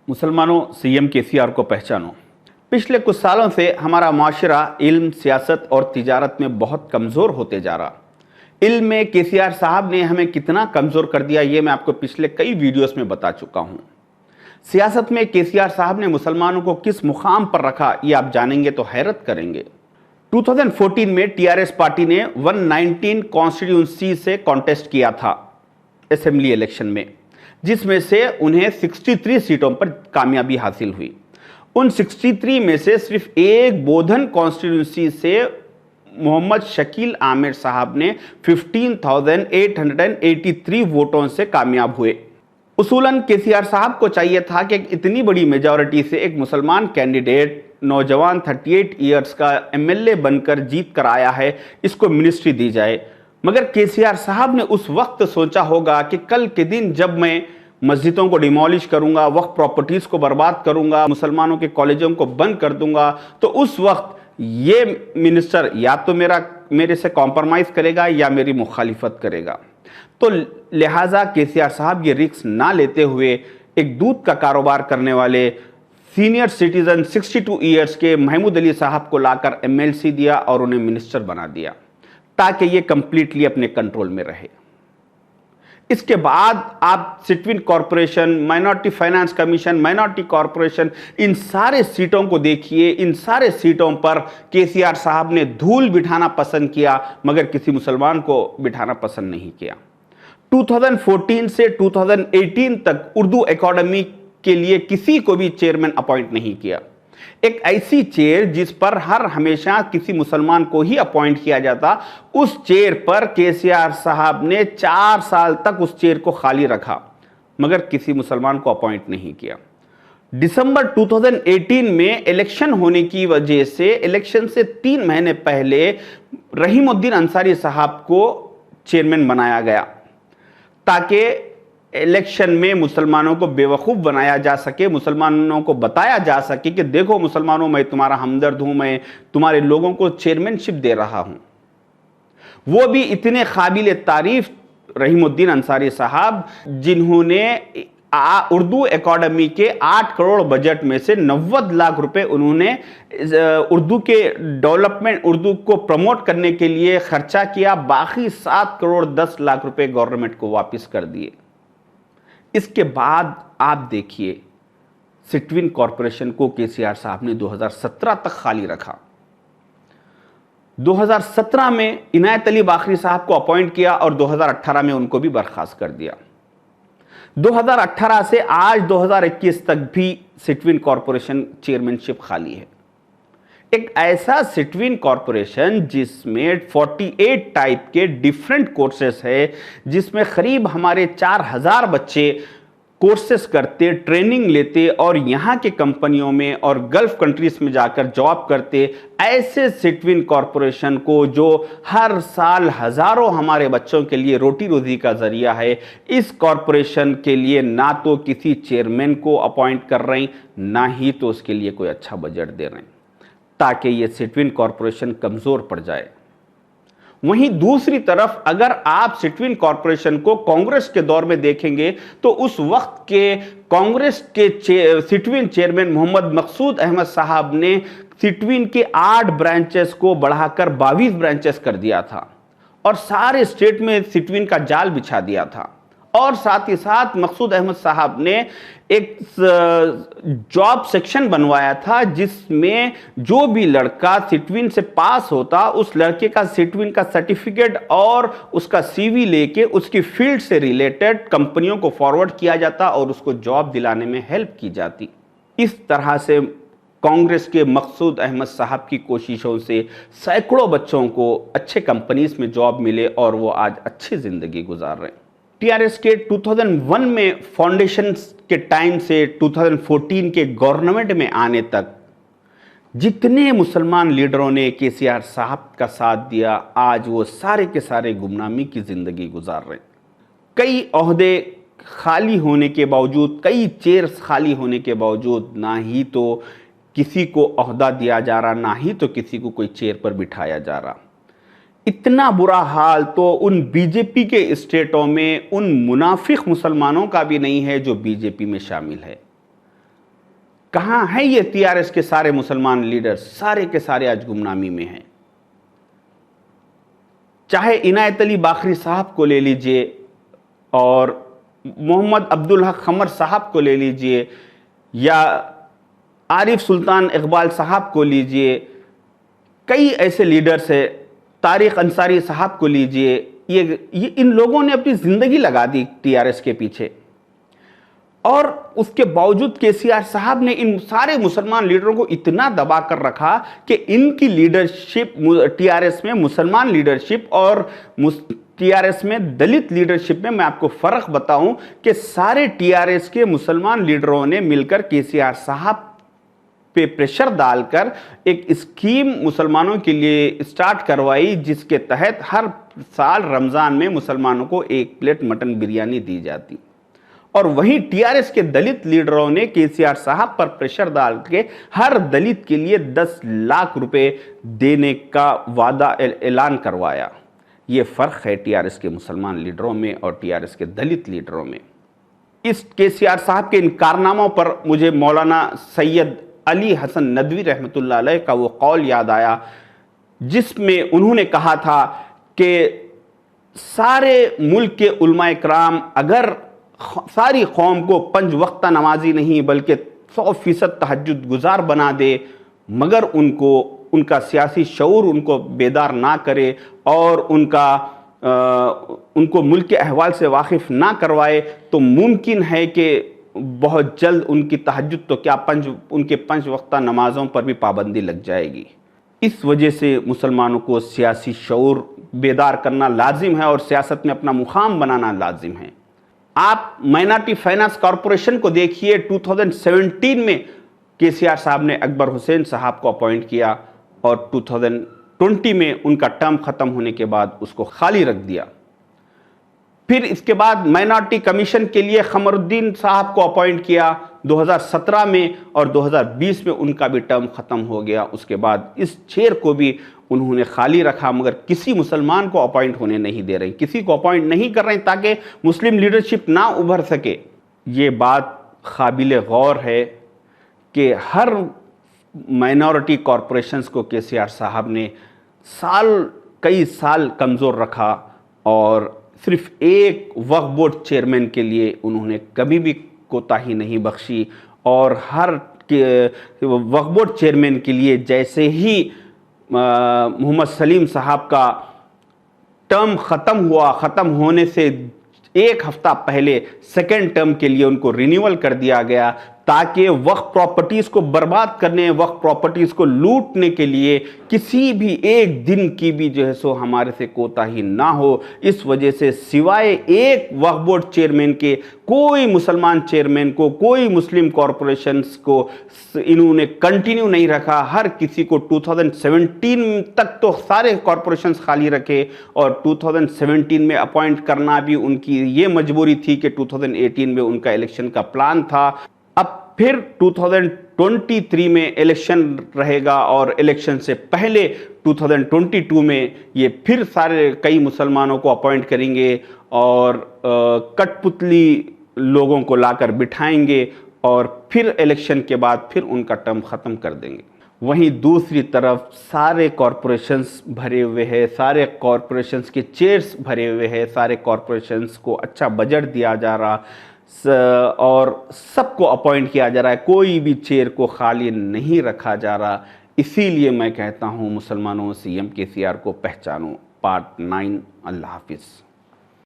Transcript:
मुसलमानों, CM KCR को पहचानो। पिछले कुछ सालों से हमारा माशरा इल्म, सियासत और तिजारत में बहुत कमज़ोर होते जा रहा। इल्म में केसीआर साहब ने हमें कितना कमज़ोर कर दिया, ये मैं आपको पिछले कई वीडियोस में बता चुका हूँ। सियासत में केसीआर साहब ने मुसलमानों को किस मुकाम पर रखा, ये आप जानेंगे तो हैरत करेंगे। 2014 में टीआरएस पार्टी ने 119 कॉन्स्टिट्यूंसी से कॉन्टेस्ट किया था असेंबली इलेक्शन में, जिसमें से उन्हें 63 सीटों पर कामयाबी हासिल हुई। उन 63 में से सिर्फ एक बोधन कॉन्स्टिट्यूंसी से मोहम्मद शकील आमिर साहब ने 15,883 वोटों से कामयाब हुए। उसूलन केसीआर साहब को चाहिए था कि इतनी बड़ी मेजॉरिटी से एक मुसलमान कैंडिडेट, नौजवान 38 इयर्स का एमएलए बनकर जीत कर आया है, इसको मिनिस्ट्री दी जाए। मगर केसीआर साहब ने उस वक्त सोचा होगा कि कल के दिन जब मैं मस्जिदों को डिमोलिश करूंगा, वक्त प्रॉपर्टीज को बर्बाद करूंगा, मुसलमानों के कॉलेजों को बंद कर दूंगा, तो उस वक्त ये मिनिस्टर या तो मेरे से कॉम्प्रोमाइज करेगा या मेरी मुखालिफत करेगा। तो लिहाजा केसीआर साहब ये रिस्क ना लेते हुए एक दूध का कारोबार करने वाले सीनियर सिटीजन 62 इयर्स के महमूद अली साहब को लाकर एमएलसी दिया और उन्हें मिनिस्टर बना दिया, ताकि ये कंप्लीटली अपने कंट्रोल में रहे। इसके बाद आप सिटवीन corporation, minority finance commission, minority corporation, इन सारे सीटों को देखिए। इन सारे सीटों पर केसीआर साहब ने धूल बिठाना पसंद किया, मगर किसी मुसलमान को बिठाना पसंद नहीं किया। 2014 से 2018 तक उर्दू एकेडमी के लिए किसी को भी चेयरमैन अपॉइंट नहीं किया। एक ऐसी चेयर जिस पर हर हमेशा किसी मुसलमान को ही अपॉइंट किया जाता, उस चेयर पर केसीआर साहब ने 4 साल तक उस चेयर को खाली रखा, मगर किसी मुसलमान को अपॉइंट नहीं किया। दिसंबर 2018 में इलेक्शन होने की वजह से इलेक्शन से 3 महीने पहले रहीमुद्दीन अंसारी साहब को चेयरमैन बनाया गया, ताकि इलेक्शन में मुसलमानों को बेवकूफ़ बनाया जा सके, मुसलमानों को बताया जा सके कि देखो मुसलमानों, मैं तुम्हारा हमदर्द हूं, मैं तुम्हारे लोगों को चेयरमैनशिप दे रहा हूं। वो भी इतने काबिल तारीफ रहीमुद्दीन अंसारी साहब, जिन्होंने उर्दू एकेडमी के 8 करोड़ बजट में से 90 लाख रुपए उन्होंने उर्दू के डेवलपमेंट, उर्दू को प्रमोट करने के लिए खर्चा किया। बाकी 7 करोड़ 10 लाख रुपए गवर्नमेंट को वापस कर दिए। इसके बाद आप देखिए, सिटवीन कॉरपोरेशन को केसीआर साहब ने 2017 तक खाली रखा। 2017 में इनायत अली बाखरी साहब को अपॉइंट किया और 2018 में उनको भी बर्खास्त कर दिया। 2018 से आज 2021 तक भी सिटवीन कॉरपोरेशन चेयरमैनशिप खाली है। एक ऐसा सिटवीन कॉरपोरेशन जिसमें 48 टाइप के डिफरेंट कोर्सेस है, जिसमें करीब हमारे 4000 बच्चे कोर्सेस करते, ट्रेनिंग लेते और यहाँ के कंपनियों में और गल्फ कंट्रीज में जाकर जॉब करते। ऐसे सिटवीन कॉरपोरेशन को, जो हर साल हजारों हमारे बच्चों के लिए रोटी रोजी का जरिया है, इस कॉरपोरेशन के लिए ना तो किसी चेयरमैन को अपॉइंट कर रहे हैं, ना ही तो उसके लिए कोई अच्छा बजट दे रहे हैं, ताकि ये सिटवीन कॉरपोरेशन कमज़ोर पड़ जाए। वहीं दूसरी तरफ अगर आप सिटवीन कॉरपोरेशन को कांग्रेस के दौर में देखेंगे, तो उस वक्त के कांग्रेस के सिटवीन चेयरमैन मोहम्मद मकसूद अहमद साहब ने सिटवीन के 8 ब्रांचेस को बढ़ाकर 22 ब्रांचेस कर दिया था और सारे स्टेट में सिटवीन का जाल बिछा दिया था। और साथ ही साथ मकसूद अहमद साहब ने एक जॉब सेक्शन बनवाया था, जिसमें जो भी लड़का सिटवीन से पास होता, उस लड़के का सिटवीन का सर्टिफिकेट और उसका सीवी लेके उसकी फील्ड से रिलेटेड कंपनियों को फॉरवर्ड किया जाता और उसको जॉब दिलाने में हेल्प की जाती। इस तरह से कांग्रेस के मकसूद अहमद साहब की कोशिशों से सैकड़ों बच्चों को अच्छे कंपनीज में जॉब मिले और वो आज अच्छी जिंदगी गुजार रहे हैं। टीआरएस के 2001 में फाउंडेशन के टाइम से 2014 के गवर्नमेंट में आने तक जितने मुसलमान लीडरों ने केसीआर साहब का साथ दिया, आज वो सारे के सारे गुमनामी की जिंदगी गुजार रहे हैं। कई ओहदे खाली होने के बावजूद, कई चेयर्स खाली होने के बावजूद, ना ही तो किसी को ओहदा दिया जा रहा, ना ही तो किसी को कोई चेयर पर बिठाया जा रहा। इतना बुरा हाल तो उन बीजेपी के स्टेटों में उन मुनाफिक मुसलमानों का भी नहीं है जो बीजेपी में शामिल है। کہاں ہیں یہ TRS کے سارے مسلمان لیڈر؟ سارے کے سارے آج گمنامی میں ہیں. چاہے عنایت علی باقری صاحب کو لے لیجئے اور محمد عبدالحق خمر صاحب کو لے لیجئے یا عارف سلطان اقبال صاحب کو لیجئے، کئی ایسے لیڈرز ہیں، طارق انصاری صاحب کو لیجئے، یہ ان لوگوں نے اپنی زندگی لگا دی TRS کے پیچھے، اور اس کے باوجود KCR صاحب نے ان سارے مسلمان لیڈروں کو اتنا دبا کر رکھا کہ ان کی لیڈرشپ TRS میں مسلمان لیڈرشپ اور TRS میں دلت لیڈرشپ میں آپ کو فرق بتاؤں کہ سارے TRS کے مسلمان لیڈروں نے مل کر KCR صاحب پہ پریشر ڈال کر ایک اسکیم مسلمانوں کے لیے اسٹارٹ کروائی، جس کے تحت ہر سال رمضان میں مسلمانوں کو 1 پلیٹ مٹن بریانی دی جاتی. اور وہیں TRS کے دلت لیڈروں نے KCR صاحب پر پریشر ڈال کے ہر دلت کے لیے 10 لاکھ روپے دینے کا وعدہ اعلان کروایا. یہ فرق ہے TRS کے مسلمان لیڈروں میں اور TRS کے دلت لیڈروں میں. اس KCR صاحب کے ان کارناموں پر مجھے مولانا سید علی حسن ندوی رحمۃ اللہ علیہ کا وہ قول یاد آیا، جس میں انہوں نے کہا تھا کہ سارے ملک کے علماء کرام اگر ساری قوم کو 5 وقتہ نمازی نہیں بلکہ 100% تہجد گزار بنا دے، مگر ان کا سیاسی شعور ان کو بیدار نہ کرے اور ان کو ملک کے احوال سے واقف نہ کروائے، تو ممکن ہے کہ بہت جلد ان کی تہجد تو کیا ان کے 5 وقتہ نمازوں پر بھی پابندی لگ جائے گی. اس وجہ سے مسلمانوں کو سیاسی شعور بیدار کرنا لازم ہے اور سیاست میں اپنا مقام بنانا لازم ہے. آپ مائنارٹی فائنانس کارپوریشن کو دیکھیے، 2017 میں KCR صاحب نے اکبر حسین صاحب کو اپوائنٹ کیا اور 2020 میں ان کا ٹرم ختم ہونے کے بعد اس کو خالی رکھ دیا. پھر اس کے بعد مائنارٹی کمیشن کے لیے قمر الدین صاحب کو اپوائنٹ کیا 2017 میں، اور 2020 میں ان کا بھی ٹرم ختم ہو گیا. اس کے بعد اس چیئر کو بھی انہوں نے خالی رکھا، مگر کسی مسلمان کو اپوائنٹ ہونے نہیں دے رہے، کسی کو اپوائنٹ نہیں کر رہے تاکہ مسلم لیڈرشپ نہ ابھر سکے. یہ بات قابل غور ہے کہ ہر مائنورٹی کارپوریشنز کو KCR صاحب نے کئی سال کمزور رکھا، اور صرف ایک وقف بورڈ چیئرمین کے لیے انہوں نے کبھی بھی کوتاہی نہیں بخشی. اور ہر وقف بورڈ چیئرمین کے لیے جیسے ہی محمد سلیم صاحب کا ٹرم ختم ہونے سے 1 ہفتہ پہلے سیکنڈ ٹرم کے لیے ان کو رینیول کر دیا گیا، تاکہ وقف پراپرٹیز کو برباد کرنے، وقف پراپرٹیز کو لوٹنے کے لیے کسی بھی ایک دن کی بھی جو ہے سو ہمارے سے کوتاہی نہ ہو. اس وجہ سے سوائے ایک وقف بورڈ چیئرمین کے کوئی مسلمان چیئرمین کو، کوئی مسلم کارپوریشنز کو انہوں نے کنٹینیو نہیں رکھا. ہر کسی کو 2017 تک تو سارے کارپوریشنز خالی رکھے، اور 2017 میں اپوائنٹ کرنا بھی ان کی یہ مجبوری تھی کہ 2018 میں ان کا الیکشن کا پلان تھا. اب پھر 2023 میں الیکشن رہے گا، اور الیکشن سے پہلے 2022 میں یہ پھر کئی مسلمانوں کو اپوائنٹ کریں گے اور کٹ پتلی لوگوں کو لا کر بٹھائیں گے، اور پھر الیکشن کے بعد پھر ان کا ٹرم ختم کر دیں گے. وہیں دوسری طرف سارے کارپوریشنز بھرے ہوئے ہیں، سارے کارپوریشنز کے چیئرز بھرے ہوئے ہیں، سارے کارپوریشنز کو اچھا بجٹ دیا جا رہا اور سب کو اپوائنٹ کیا جا رہا ہے، کوئی بھی چیئر کو خالی نہیں رکھا جا رہا. اسی لیے میں کہتا ہوں مسلمانوں CM KCR کو پہچانو. پارٹ 9. اللہ حافظ.